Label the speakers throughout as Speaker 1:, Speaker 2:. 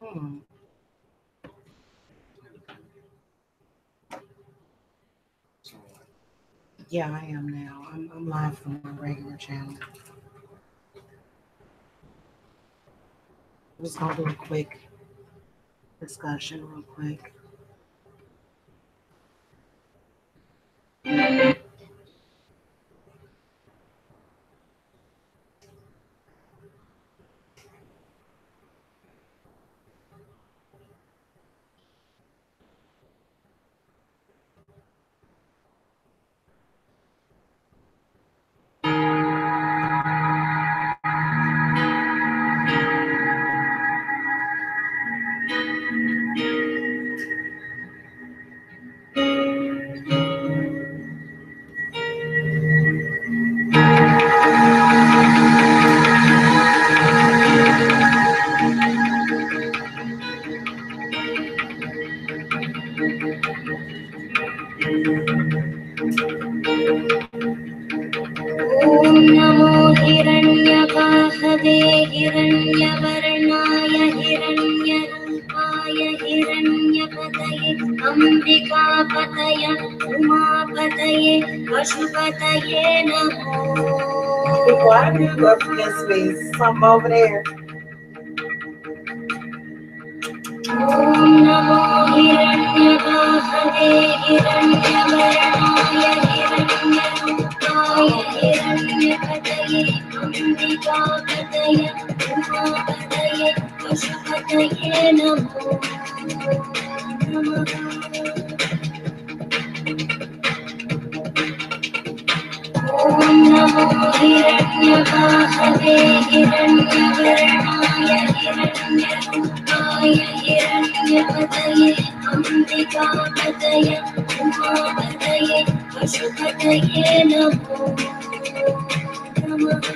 Speaker 1: Hmm. Yeah, I am now. I'm live from my regular channel. I'm just gonna do a quick discussion, real quick.
Speaker 2: Om NaMo हिरण्यवाहवे हिरण्यवर्णाय हिरण्यरूपाय हिरण्यपतये अम्बिकापतये उमापतये पशुपतये NaMo
Speaker 1: Why do you go against me? Something over there.
Speaker 2: ॐ नमो हिरण्यवाहवे हिरण्यवर्णाय हिरण्यरूपाय हिरण्यपतये अम्बिकापतये उमापतये पशुपतये नमो नमः ॐ नमो हिरण्यवाहवे हिरण्यवर्णाय हिरण्यरूपाय हिरण्यपतये अम्बिकापतये उमापतये पशुपतये नमो नमः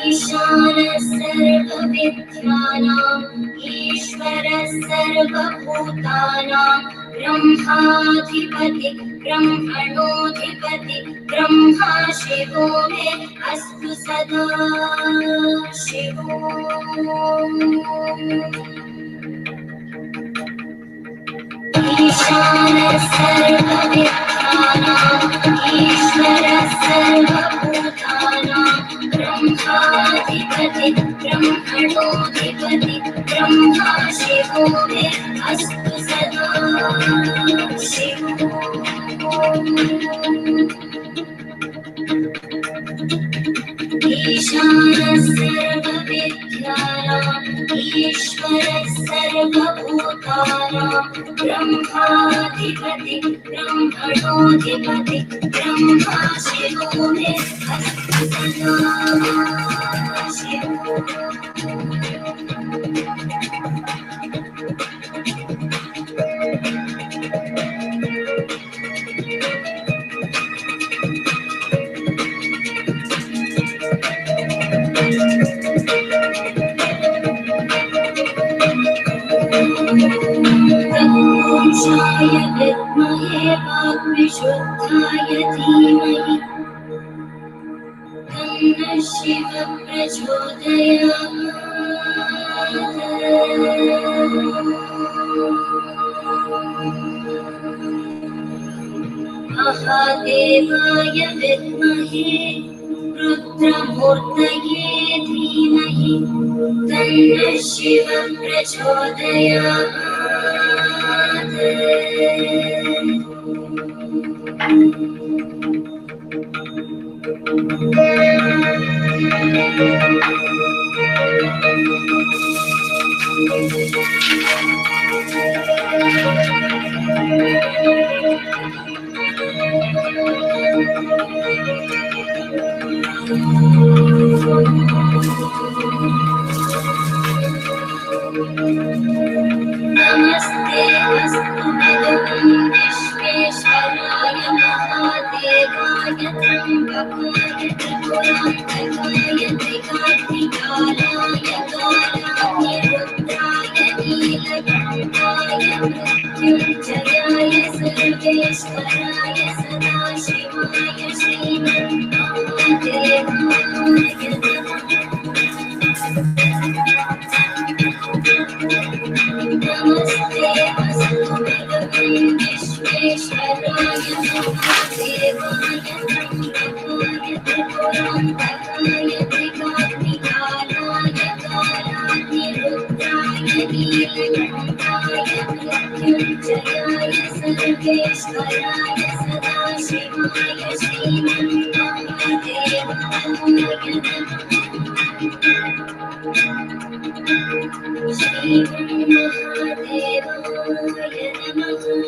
Speaker 2: ईशानः सर्वविद्यानाम् ईश्वरः सर्वभूतानां ब्रह्माधिपति ब्रह्मणोऽधिपति ब्रह्मा शिवो मे अस्तु सदा शिवो ईशानः सर्वविद्यानाम् ईश्वरः सर्वभूतानां ब्रह्माधिपति ब्रह्मणोऽधिपति ब्रह्मा शिवो मे अस्तु सदा शिवो ईशानः सर्वविद्यानाम् ईश्वरः सर्वभूतानां ब्रह्माधिपति ब्रह्मणोऽधिपति ब्रह्मा शिवो मे अस्तु सदा शिवो पुरुषाय विद्महे वाग्विशुद्धाय धीमहि तन्नः शिवः प्रचोदयात् महादेवाय विद्महे रुद्रमूर्तये धीमहि तन्नः शिवः प्रचोदयात् मृत्युञ्जयाय सर्वेश्वराय सदाशिवाय श्रीमन्महादेवाय नमस्ते वसुदेवाय विश्वेश्वराय महादेवाय ब्रह्मकाय त्रिपुरान्तकाय त्रिकाग्निकालाय कालाग्निरुद्राय नीलकण्ठाय मृत्युञ्जयाय सर्वेश्वराय सदाशिवाय श्रीमन्महादेवाय श्रीमन्महादेवाय नमः।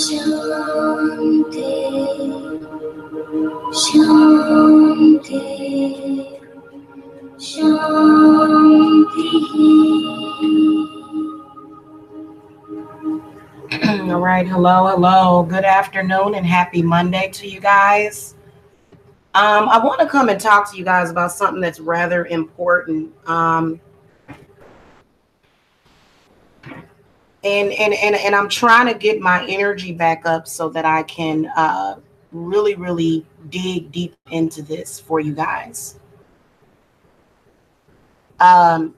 Speaker 2: शान्ति शान्ति शान्तिः।
Speaker 1: All right. Hello. Good afternoon and happy Monday to you guys. I want to come and talk to you guys about something that's rather important. And I'm trying to get my energy back up so that I can really dig deep into this for you guys.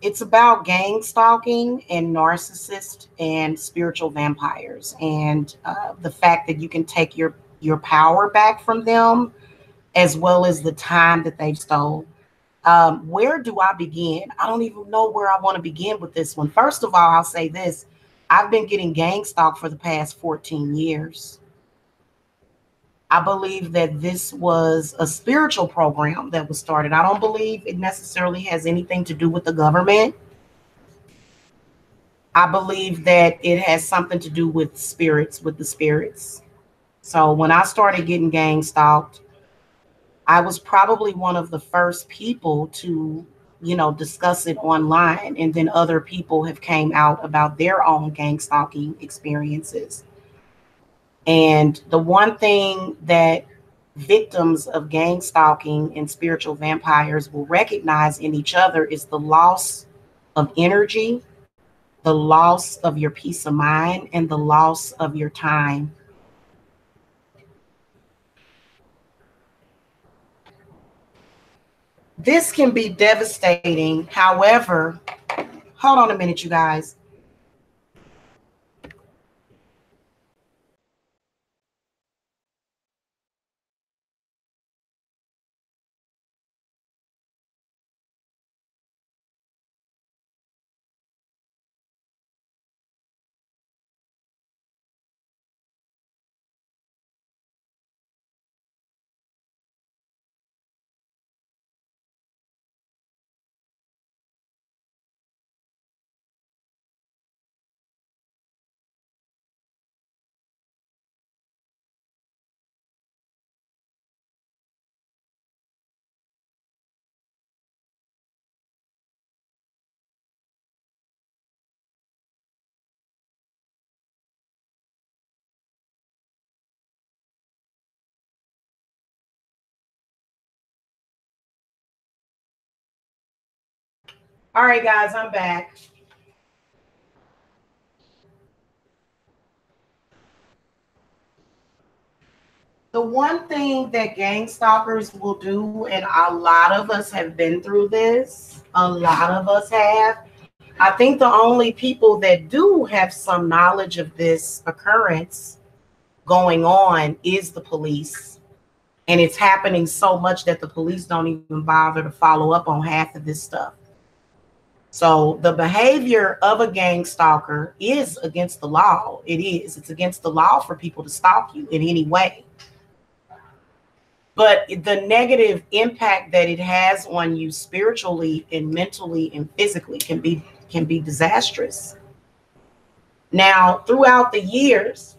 Speaker 1: It's about gang stalking and narcissists and spiritual vampires, and the fact that you can take your power back from them, as well as the time that they've stole. Where do I begin? I don't even know where I want to begin with this one. First of all, I'll say this. I've been getting gang stalked for the past 14 years. I believe that this was a spiritual program that was started. I don't believe it necessarily has anything to do with the government. I believe that it has something to do with spirits, with the spirits. So when I started getting gang stalked, I was probably one of the first people to, discuss it online. And then other people have came out about their own gang stalking experiences. And the one thing that victims of gang stalking and spiritual vampires will recognize in each other is the loss of energy, the loss of your peace of mind, and the loss of your time. This can be devastating. However, hold on a minute, you guys. All right, guys, I'm back. The one thing that gang stalkers will do, and a lot of us have been through this, a lot of us have. I think the only people that do have some knowledge of this occurrence going on is the police. And it's happening so much that the police don't even bother to follow up on half of this stuff. So the behavior of a gang stalker is against the law. It is. It's against the law for people to stalk you in any way. But the negative impact that it has on you spiritually and mentally and physically can be disastrous. Now, throughout the years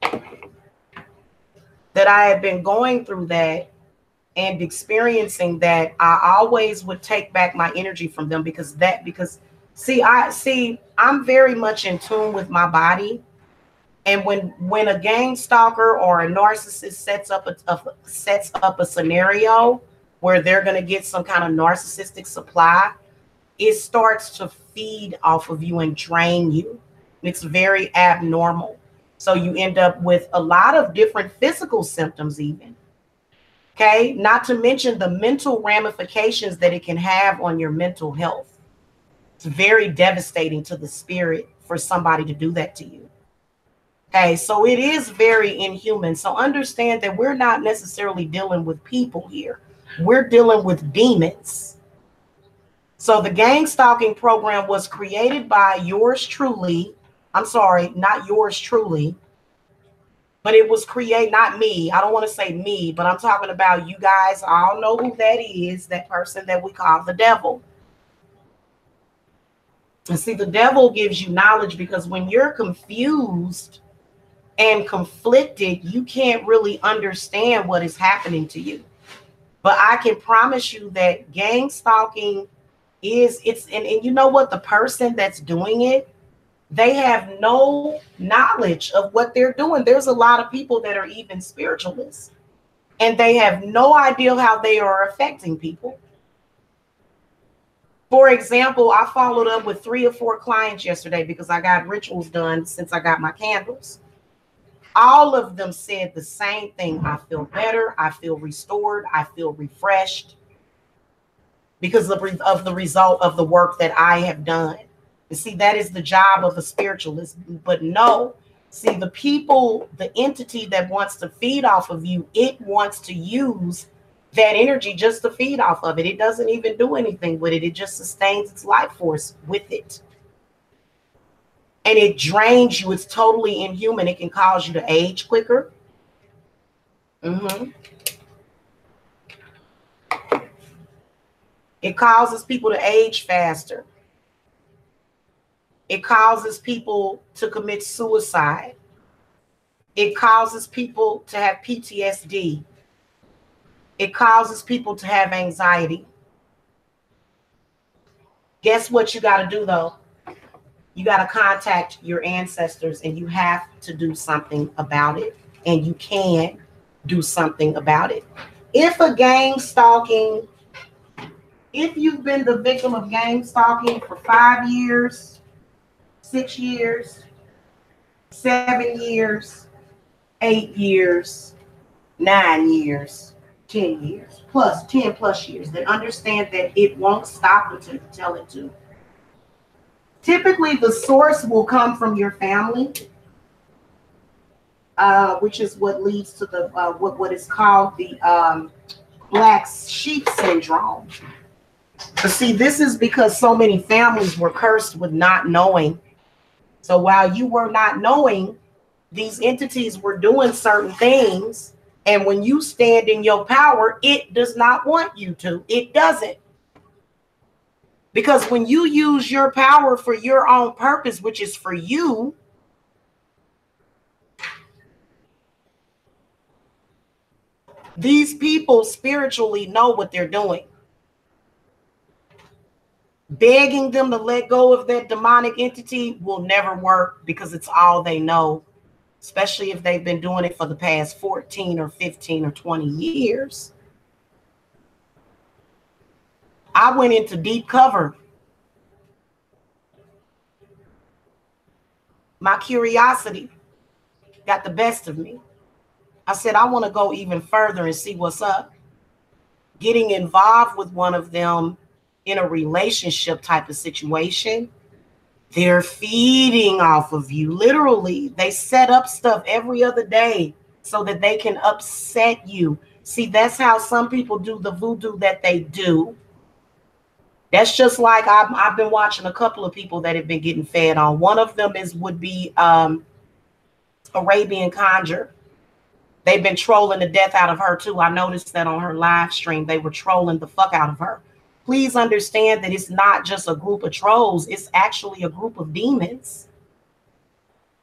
Speaker 1: that I have been going through that and experiencing that, I always would take back my energy from them because I'm very much in tune with my body. And when a gang stalker or a narcissist sets up a scenario where they're going to get some kind of narcissistic supply, it starts to feed off of you and drain you. It's very abnormal. So you end up with a lot of different physical symptoms even. Okay, not to mention the mental ramifications that it can have on your mental health. It's very devastating to the spirit for somebody to do that to you. Okay, so it is very inhuman. So understand that we're not necessarily dealing with people here. We're dealing with demons. So the gang stalking program was created by yours truly. I'm sorry, not yours truly, but it was created, not me. I don't want to say me, but I'm talking about you guys. I all know who that is, that person that we call the devil. And see, the devil gives you knowledge because when you're confused and conflicted, you can't really understand what is happening to you. But I can promise you that gang stalking and you know what, the person that's doing it, they have no knowledge of what they're doing. There's a lot of people that are even spiritualists and they have no idea how they are affecting people. For example, I followed up with 3 or 4 clients yesterday because I got rituals done since I got my candles. All of them said the same thing. I feel better. I feel restored. I feel refreshed because of the result of the work that I have done. You see, that is the job of a spiritualist. But no, see, the people, the entity that wants to feed off of you, it wants to use that energy just to feed off of it. It doesn't even do anything with it. It just sustains its life force with it. And it drains you. It's totally inhuman. It can cause you to age quicker. It causes people to age faster. It causes people to commit suicide. It causes people to have PTSD. It causes people to have anxiety. Guess what you got to do, though? You got to contact your ancestors and you have to do something about it. And you can do something about it. If you've been the victim of gang stalking for 5 years, 6 years, 7 years, 8 years, 9 years, 10 years, plus 10 plus years, then understand that it won't stop until you tell it to. Typically, the source will come from your family, which is what leads to the what is called the black sheep syndrome. But see, this is because so many families were cursed with not knowing. So while you were not knowing, these entities were doing certain things. And when you stand in your power, it does not want you to. It doesn't. Because when you use your power for your own purpose, which is for you, these people spiritually know what they're doing. Begging them to let go of that demonic entity will never work because it's all they know, especially if they've been doing it for the past 14 or 15 or 20 years. I went into deep cover. My curiosity got the best of me. I said, I want to go even further and see what's up. Getting involved with one of them in a relationship type of situation, they're feeding off of you. Literally, they set up stuff every other day so that they can upset you. See, that's how some people do the voodoo that they do. That's just like I've been watching a couple of people that have been getting fed on. One of them would be Arabian Conjure. They've been trolling the death out of her too. I noticed that on her live stream, they were trolling the fuck out of her. Please understand that it's not just a group of trolls. It's actually a group of demons.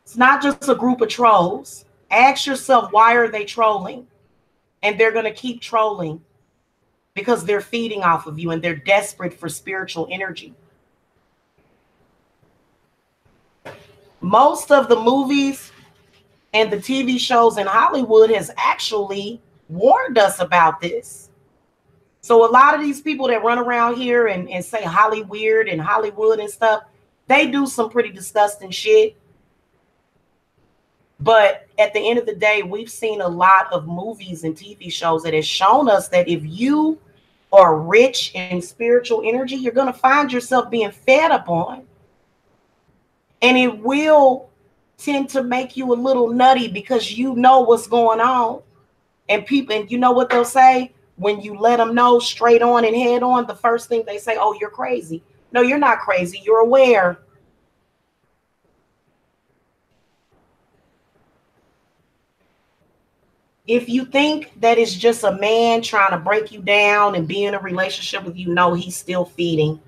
Speaker 1: It's not just a group of trolls. Ask yourself, why are they trolling? And they're going to keep trolling because they're feeding off of you and they're desperate for spiritual energy. Most of the movies And the TV shows in Hollywood has actually warned us about this. So a lot of these people that run around here and say Hollyweird and Hollywood and stuff, they do some pretty disgusting shit. But at the end of the day, we've seen a lot of movies and TV shows that has shown us that if you are rich in spiritual energy, you're going to find yourself being fed upon. And it will tend to make you a little nutty because you know what's going on. And people, and you know what they'll say? When you let them know straight on and head on, the first thing they say, oh, you're crazy. No, you're not crazy. You're aware. If you think that it's just a man trying to break you down and be in a relationship with you, no, he's still feeding.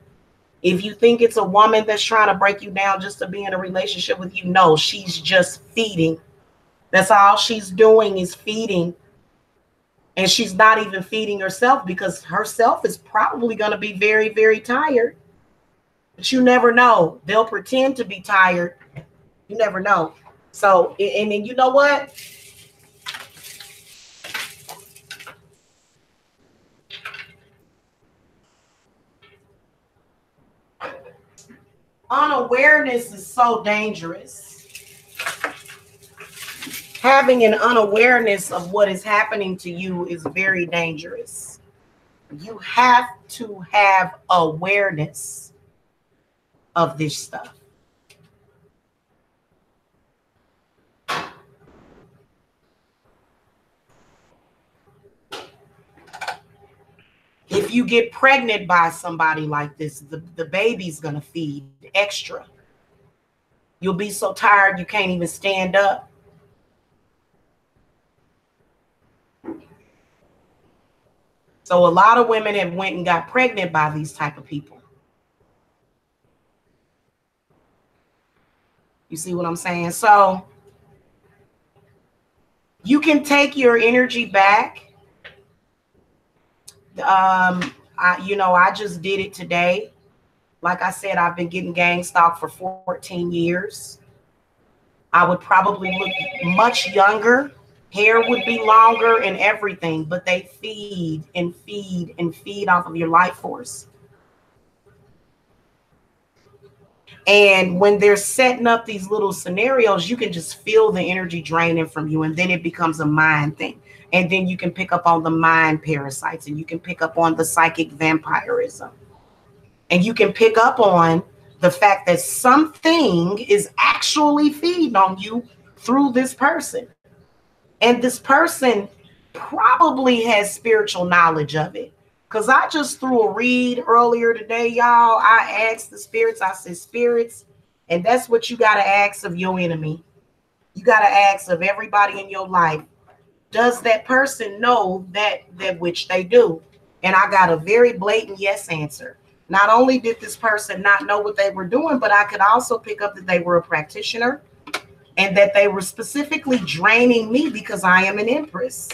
Speaker 1: If you think it's a woman that's trying to break you down just to be in a relationship with you, no, she's just feeding. That's all she's doing is feeding. And she's not even feeding herself because herself is probably going to be very, very tired. But you never know. They'll pretend to be tired. You never know. So, and then you know what? Unawareness is so dangerous. Having an unawareness of what is happening to you is very dangerous. You have to have awareness of this stuff. If you get pregnant by somebody like this, the baby's going to feed extra. You'll be so tired you can't even stand up. So a lot of women have went and got pregnant by these type of people. You see what I'm saying? So you can take your energy back. I just did it today. Like I said, I've been getting gang stalked for 14 years. I would probably look much younger. Hair would be longer and everything, but they feed and feed and feed off of your life force. And when they're setting up these little scenarios, you can just feel the energy draining from you. And then it becomes a mind thing. And then you can pick up on the mind parasites and you can pick up on the psychic vampirism. And you can pick up on the fact that something is actually feeding on you through this person. And this person probably has spiritual knowledge of it. Because I just threw a read earlier today, y'all. I asked the spirits, I said, spirits, and that's what you got to ask of your enemy. You got to ask of everybody in your life. Does that person know that which they do? And I got a very blatant yes answer. Not only did this person not know what they were doing, but I could also pick up that they were a practitioner and that they were specifically draining me because I am an empress.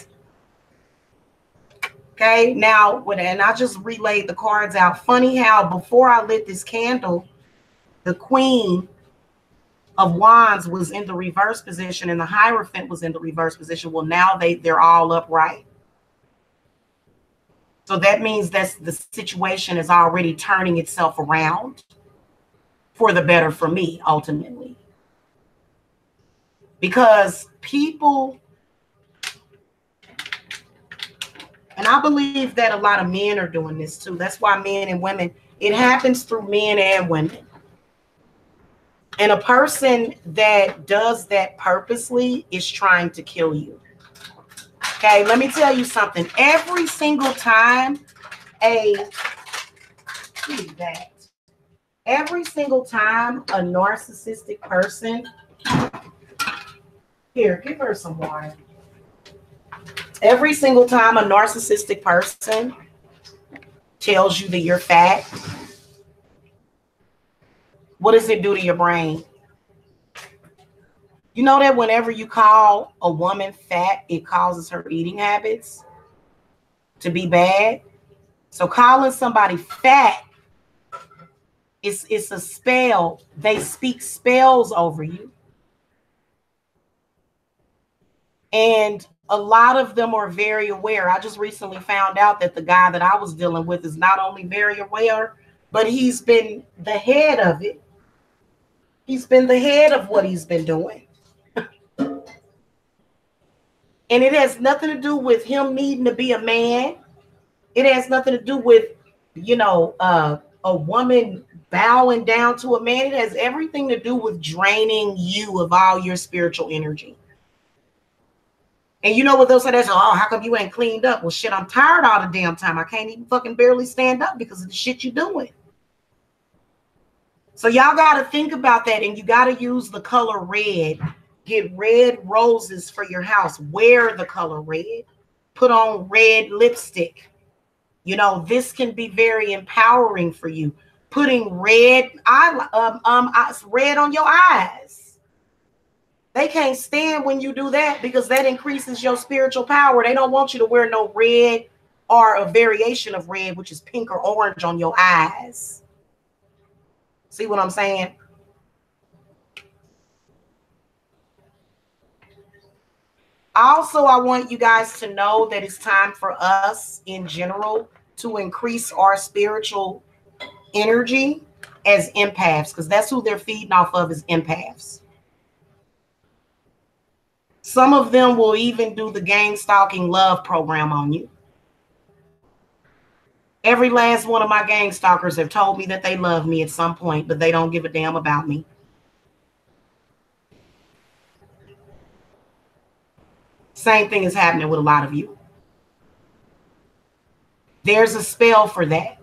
Speaker 1: Okay, now, and I just relayed the cards out. Funny how before I lit this candle, the Queen of Wands was in the reverse position and the Hierophant was in the reverse position. Well, now they're all upright. So that means that the situation is already turning itself around for the better for me, ultimately. Because people, and I believe that a lot of men are doing this too. That's why men and women, it happens through men and women. And a person that does that purposely is trying to kill you. Okay, let me tell you something. Every single time every single time a narcissistic person, here, give her some water. Every single time a narcissistic person tells you that you're fat, what does it do to your brain? You know that whenever you call a woman fat, it causes her eating habits to be bad. So calling somebody fat, it's a spell. They speak spells over you. And a lot of them are very aware. I just recently found out that the guy that I was dealing with is not only very aware, but he's been the head of it. He's been the head of what he's been doing. And it has nothing to do with him needing to be a man. It has nothing to do with, a woman bowing down to a man. It has everything to do with draining you of all your spiritual energy. And you know what they'll say? That's, oh, how come you ain't cleaned up? Well, shit, I'm tired all the damn time. I can't even fucking barely stand up because of the shit you're doing. So y'all got to think about that, and you got to use the color red. Get red roses for your house. Wear the color red. Put on red lipstick. This can be very empowering for you. Putting red red on your eyes. They can't stand when you do that because that increases your spiritual power. They don't want you to wear no red or a variation of red, which is pink or orange on your eyes. See what I'm saying? Also, I want you guys to know that it's time for us in general to increase our spiritual energy as empaths, because that's who they're feeding off of, is empaths. Some of them will even do the gang stalking love program on you. Every last one of my gang stalkers have told me that they love me at some point, but they don't give a damn about me. Same thing is happening with a lot of you. There's a spell for that.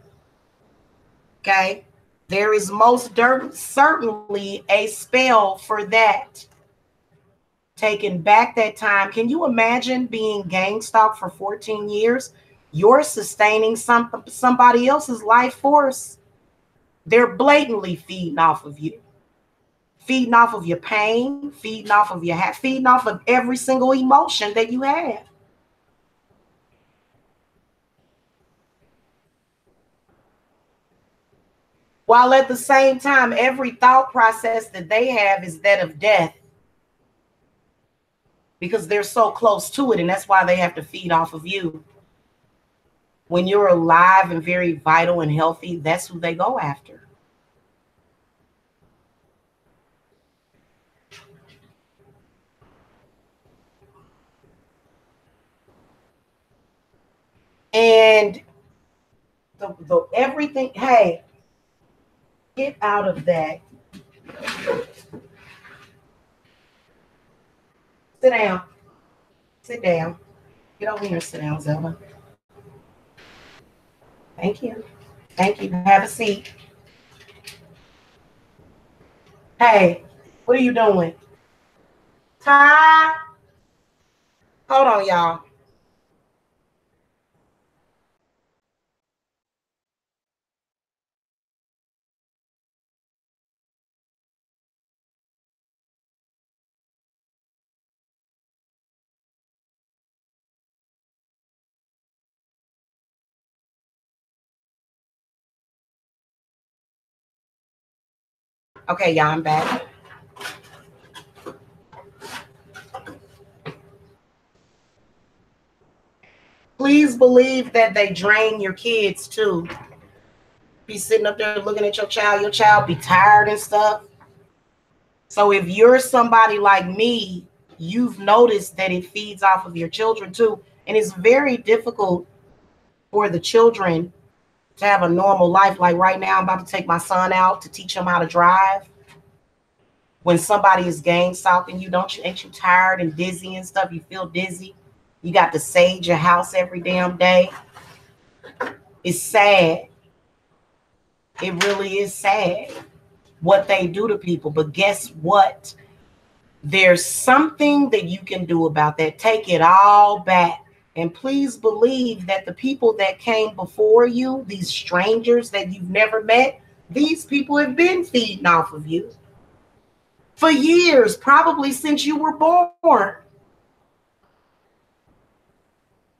Speaker 1: Okay? There is most certainly a spell for that. Taking back that time. Can you imagine being gang stalked for 14 years? You're sustaining somebody else's life force. They're blatantly feeding off of you. Feeding off of your pain, feeding off of feeding off of every single emotion that you have. While at the same time, every thought process that they have is that of death. Because they're so close to it, and that's why they have to feed off of you. When you're alive and very vital and healthy, that's who they go after. And the everything, hey, get out of that. Sit down. Sit down. Get over here and sit down, Zelda. Thank you. Thank you. Have a seat. Hey, what are you doing? Ty? Hold on, y'all. Okay, y'all, I'm back. Please believe that they drain your kids too. Be sitting up there looking at your child be tired and stuff. So if you're somebody like me, you've noticed that it feeds off of your children too. And it's very difficult for the children to have a normal life. Like right now, I'm about to take my son out to teach him how to drive. When somebody is gang stalking you, ain't you tired and dizzy and stuff? You feel dizzy. You got to sage your house every damn day. It's sad. It really is sad what they do to people. But guess what? There's something that you can do about that. Take it all back. And please believe that the people that came before you, these strangers that you've never met, these people have been feeding off of you for years, probably since you were born.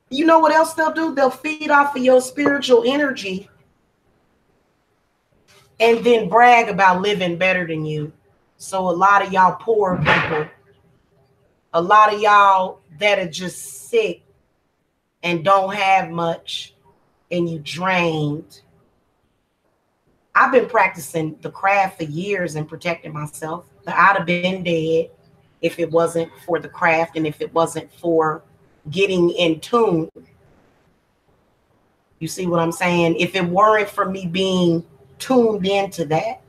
Speaker 1: You know what else they'll do? They'll feed off of your spiritual energy and then brag about living better than you. So a lot of y'all poor people, a lot of y'all that are just sick and don't have much and you drained. I've been practicing the craft for years and protecting myself. I'd have been dead if it wasn't for the craft and if it wasn't for getting in tune. You see what I'm saying? If it weren't for me being tuned into that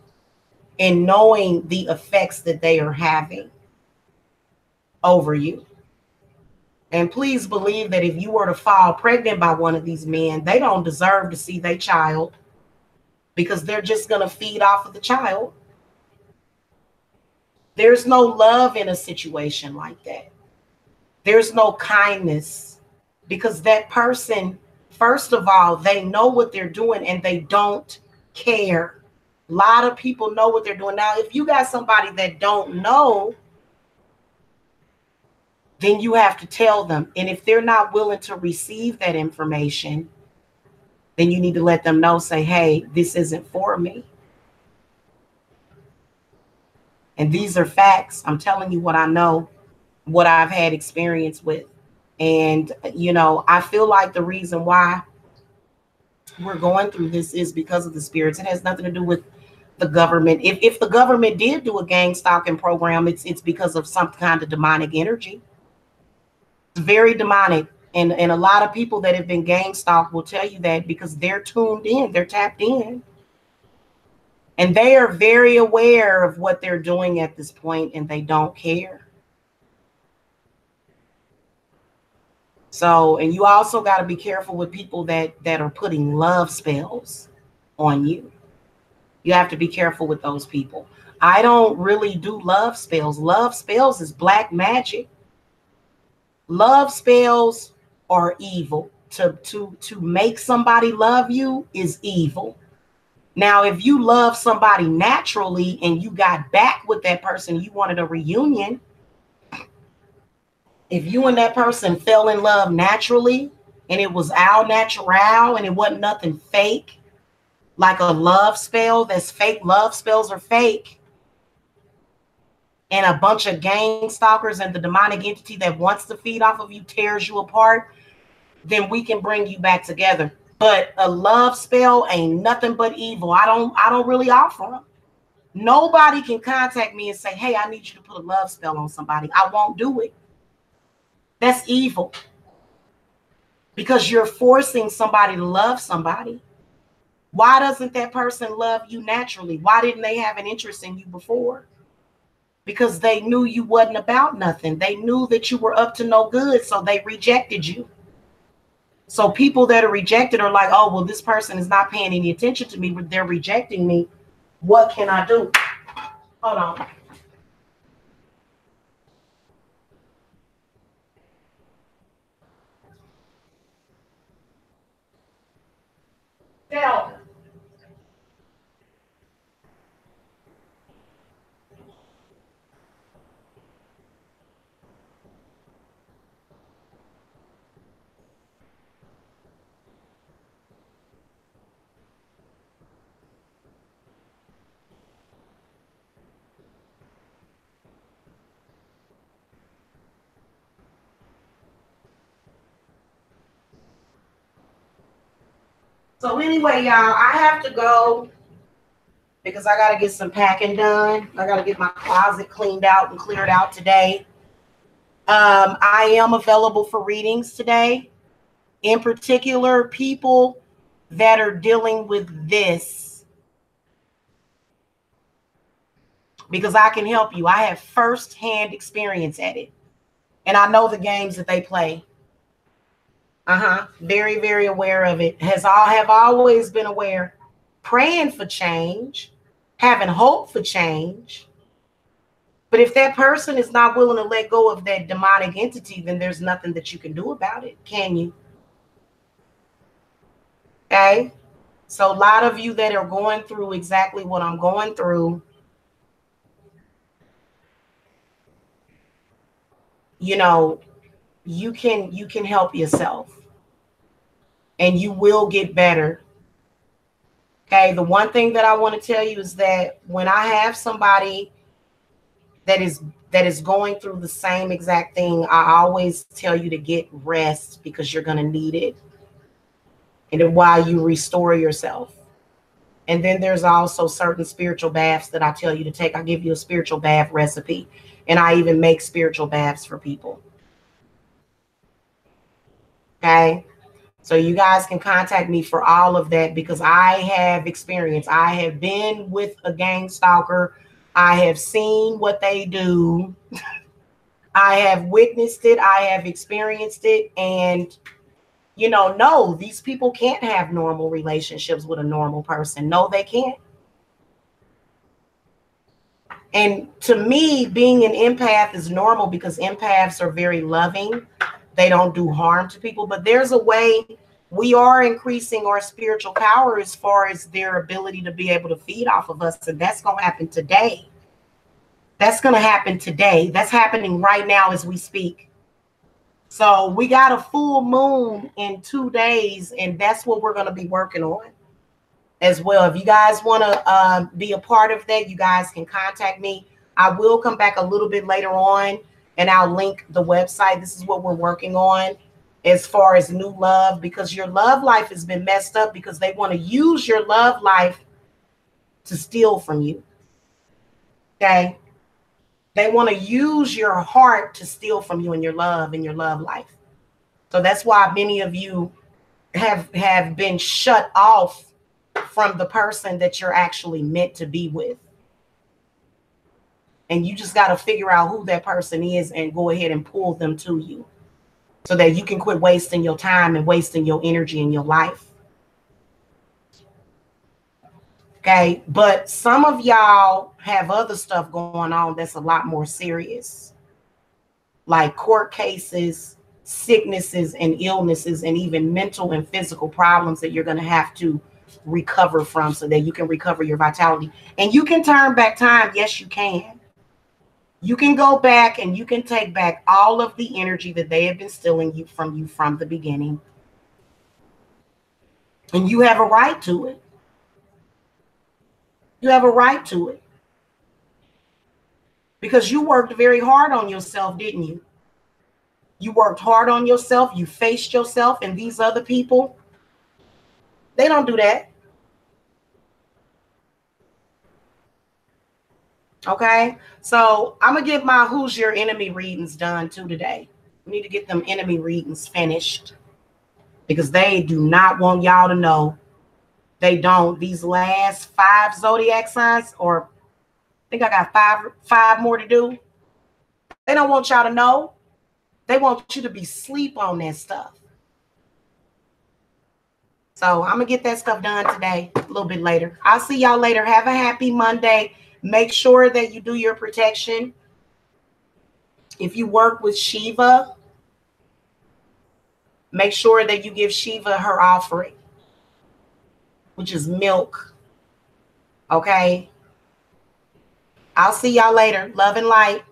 Speaker 1: and knowing the effects that they are having over you. And please believe that if you were to fall pregnant by one of these men, they don't deserve to see their child, because they're just going to feed off of the child. There's no love in a situation like that. There's no kindness, because that person, first of all, they know what they're doing and they don't care. A lot of people know what they're doing. Now, if you got somebody that don't know, then you have to tell them. And if they're not willing to receive that information, then you need to let them know, say, hey, this isn't for me. And these are facts. I'm telling you what I know, what I've had experience with. And, you know, I feel like the reason why we're going through this is because of the spirits. It has nothing to do with the government. If the government did do a gang stalking program, it's because of some kind of demonic energy. It's very demonic. And a lot of people that have been gang stalked will tell you that, because they're tuned in, they're tapped in. And they are very aware of what they're doing at this point, and they don't care. So, and you also got to be careful with people that are putting love spells on you. You have to be careful with those people. I don't really do love spells. Love spells is black magic. Love spells are evil. To make somebody love you is evil. Now, if you love somebody naturally and you got back with that person, you wanted a reunion. If you and that person fell in love naturally and it was al natural and it wasn't nothing fake, like a love spell that's fake, love spells are fake, and a bunch of gang stalkers and the demonic entity that wants to feed off of you tears you apart, then we can bring you back together. But a love spell ain't nothing but evil. I don't really offer them. Nobody can contact me and say, hey, I need you to put a love spell on somebody. I won't do it. That's evil, because you're forcing somebody to love somebody. Why doesn't that person love you naturally? Why didn't they have an interest in you before? Because they knew you wasn't about nothing. They knew that you were up to no good, so they rejected you. So people that are rejected are like, oh, well, this person is not paying any attention to me, but they're rejecting me. What can I do? Hold on. Tell. So anyway, y'all, I have to go because I got to get some packing done. I got to get my closet cleaned out and cleared out today. I am available for readings today. In particular, people that are dealing with this, because I can help you. I have firsthand experience at it, and I know the games that they play. Very, very aware of it. Have always been aware, praying for change, having hope for change. But if that person is not willing to let go of that demonic entity, then there's nothing that you can do about it, can you? Okay. So a lot of you that are going through exactly what I'm going through, you know, you can help yourself and you will get better. Okay. The one thing that I want to tell you is that when I have somebody that is going through the same exact thing, I always tell you to get rest because you're going to need it. And then while you restore yourself. And then there's also certain spiritual baths that I tell you to take. I give you a spiritual bath recipe, and I even make spiritual baths for people. Okay. So you guys can contact me for all of that because I have experience. I have been with a gang stalker. I have seen what they do. I have witnessed it. I have experienced it. And, no, these people can't have normal relationships with a normal person. No, they can't. And to me, being an empath is normal because empaths are very loving. They don't do harm to people. But there's a way we are increasing our spiritual power as far as their ability to be able to feed off of us. And that's going to happen today. That's going to happen today. That's happening right now as we speak. So we got a full moon in 2 days, and that's what we're going to be working on as well. If you guys want to be a part of that, you guys can contact me. I will come back a little bit later on, and I'll link the website. This is what we're working on as far as new love, because your love life has been messed up because they want to use your love life to steal from you. Okay? They want to use your heart to steal from you in your love and your love life. So that's why many of you have been shut off from the person that you're actually meant to be with. And you just got to figure out who that person is and go ahead and pull them to you so that you can quit wasting your time and wasting your energy in your life. Okay, but some of y'all have other stuff going on that's a lot more serious, like court cases, sicknesses and illnesses, and even mental and physical problems that you're going to have to recover from so that you can recover your vitality. And you can turn back time. Yes, you can. You can go back and you can take back all of the energy that they have been stealing you from the beginning. And you have a right to it. You have a right to it. Because you worked very hard on yourself, didn't you? You worked hard on yourself. You faced yourself, and these other people, they don't do that. Okay? So I'm going to get my Who's Your Enemy readings done too today. We need to get them enemy readings finished because they do not want y'all to know. They don't. These last 5 zodiac signs, or I think I got five more to do. They don't want y'all to know. They want you to be asleep on that stuff. So I'm going to get that stuff done today, a little bit later. I'll see y'all later. Have a happy Monday. Make sure that you do your protection. If you work with Shiva, make sure that you give Shiva her offering, which is milk. Okay? I'll see y'all later. Love and light.